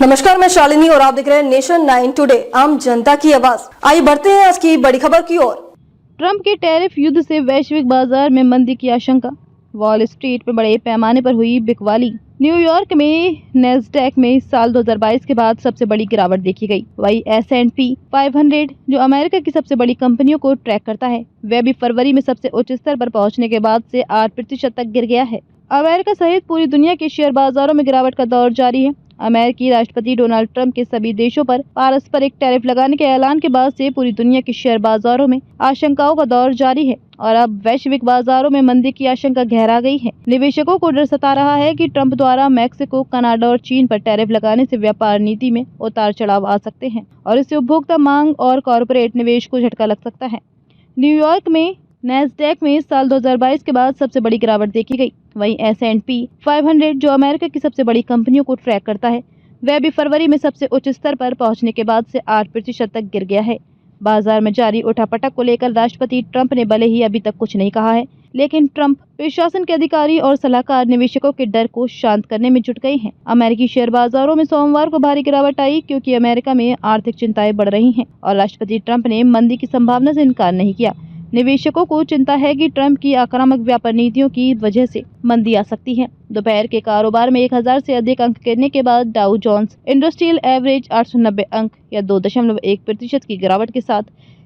नमस्कार, मैं शालिनी और आप देख रहे हैं नेशन 9 टुडे, आम जनता की आवाज। आइए बढ़ते हैं आज की बड़ी खबर की ओर। ट्रंप के टैरिफ युद्ध से वैश्विक बाजार में मंदी की आशंका। वॉल स्ट्रीट पर बड़े पैमाने पर हुई बिकवाली। न्यूयॉर्क में नैस्डैक में साल 2022 के बाद सबसे बड़ी गिरावट देखी गई। वही S&P 500 जो अमेरिका की सबसे बड़ी कंपनियों को ट्रैक करता है, वह भी फरवरी में सबसे उच्च स्तर पर पहुंचने के बाद से 8% तक गिर गया है। अमेरिका सहित पूरी दुनिया के शेयर बाजारों में गिरावट का दौर जारी है। अमेरिकी राष्ट्रपति डोनाल्ड ट्रंप के सभी देशों पर पारस्परिक टैरिफ लगाने के ऐलान के बाद से पूरी दुनिया के शेयर बाजारों में आशंकाओं का दौर जारी है और अब वैश्विक बाजारों में मंदी की आशंका गहरा गई है। निवेशकों को डर सता रहा है कि ट्रंप द्वारा मैक्सिको, कनाडा और चीन पर टैरिफ लगाने से व्यापार नीति में उतार चढ़ाव आ सकते हैं और इससे उपभोक्ता मांग और कॉरपोरेट निवेश को झटका लग सकता है। न्यूयॉर्क में नैस्डैक में साल 2022 के बाद सबसे बड़ी गिरावट देखी गई। वहीं S&P 500 जो अमेरिका की सबसे बड़ी कंपनियों को ट्रैक करता है, वह भी फरवरी में सबसे उच्च स्तर पर पहुंचने के बाद से 8% तक गिर गया है। बाजार में जारी उठापटक को लेकर राष्ट्रपति ट्रंप ने भले ही अभी तक कुछ नहीं कहा है, लेकिन ट्रंप प्रशासन के अधिकारी और सलाहकार निवेशकों के डर को शांत करने में जुट गए हैं। अमेरिकी शेयर बाजारों में सोमवार को भारी गिरावट आई क्योंकि अमेरिका में आर्थिक चिंताएं बढ़ रही हैं और राष्ट्रपति ट्रंप ने मंदी की संभावना से इनकार नहीं किया। निवेशकों को चिंता है कि ट्रंप की आक्रामक व्यापार नीतियों की वजह से मंदी आ सकती है। दोपहर के कारोबार में 1000 से अधिक अंक गिरने के बाद डाउ जोन्स इंडस्ट्रियल एवरेज 890 अंक या 2.1% की गिरावट के साथ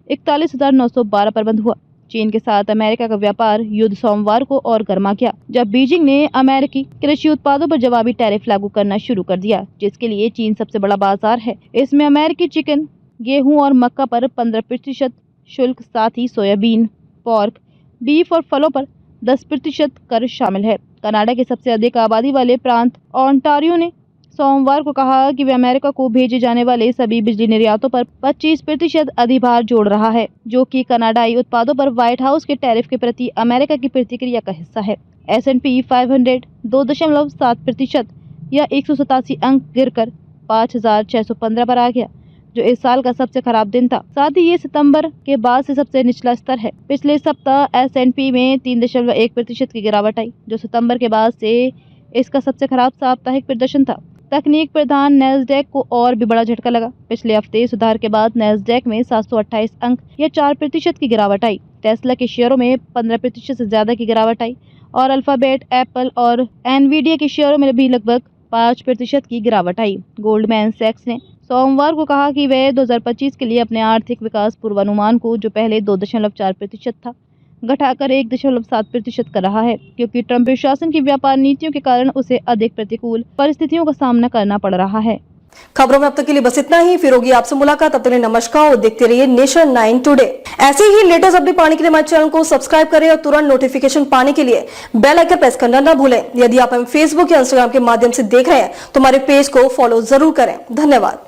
41,912 पर बंद हुआ। चीन के साथ अमेरिका का व्यापार युद्ध सोमवार को और गर्मा गया, जब बीजिंग ने अमेरिकी कृषि उत्पादों पर जवाबी टैरिफ लागू करना शुरू कर दिया, जिसके लिए चीन सबसे बड़ा बाजार है। इसमें अमेरिकी चिकन, गेहूं और मक्का पर 15% शुल्क, साथ ही सोयाबीन, पोर्क, बीफ और फलों पर 10% कर शामिल है। कनाडा के सबसे अधिक आबादी वाले प्रांत ओंटारियो ने सोमवार को कहा कि वे अमेरिका को भेजे जाने वाले सभी बिजली निर्यातों पर 25% अधिभार जोड़ रहा है, जो कि कनाडाई उत्पादों पर व्हाइट हाउस के टैरिफ के प्रति अमेरिका की प्रतिक्रिया का हिस्सा है। S&P 500 2.7% या 187 अंक गिरकर 5,615 पर आ गया, जो इस साल का सबसे खराब दिन था। साथ ही ये सितंबर के बाद से सबसे निचला स्तर है। पिछले सप्ताह S&P में 3.1% की गिरावट आई, जो सितंबर के बाद से इसका सबसे खराब साप्ताहिक प्रदर्शन था। तकनीक प्रधान नैस्डैक को और भी बड़ा झटका लगा। पिछले हफ्ते सुधार के बाद नैस्डैक में 728 अंक या 4% की गिरावट आई। टेस्ला के शेयरों में 15% से ज्यादा की गिरावट आई और अल्फाबेट, एप्पल और एनवीडिया के शेयरों में भी लगभग 5% की गिरावट आई। गोल्डमैन सैक्स ने सोमवार को कहा कि वह 2025 के लिए अपने आर्थिक विकास पूर्वानुमान को, जो पहले 2.4% था, घटाकर 1.7% कर रहा है, क्योंकि ट्रंप प्रशासन की व्यापार नीतियों के कारण उसे अधिक प्रतिकूल परिस्थितियों का सामना करना पड़ रहा है। खबरों में अब तक के लिए बस इतना ही। फिर होगी आपसे मुलाकात, तब तक के लिए नमस्कार और देखते रहिए नेशन 9 टुडे। ऐसे ही लेटेस्ट अपडेट पाने के लिए हमारे चैनल को सब्सक्राइब करें और तुरंत नोटिफिकेशन पाने के लिए बेल आइकन प्रेस करना न भूलें। यदि आप हमें फेसबुक या इंस्टाग्राम के माध्यम से देख रहे हैं तो हमारे पेज को फॉलो जरूर करें। धन्यवाद।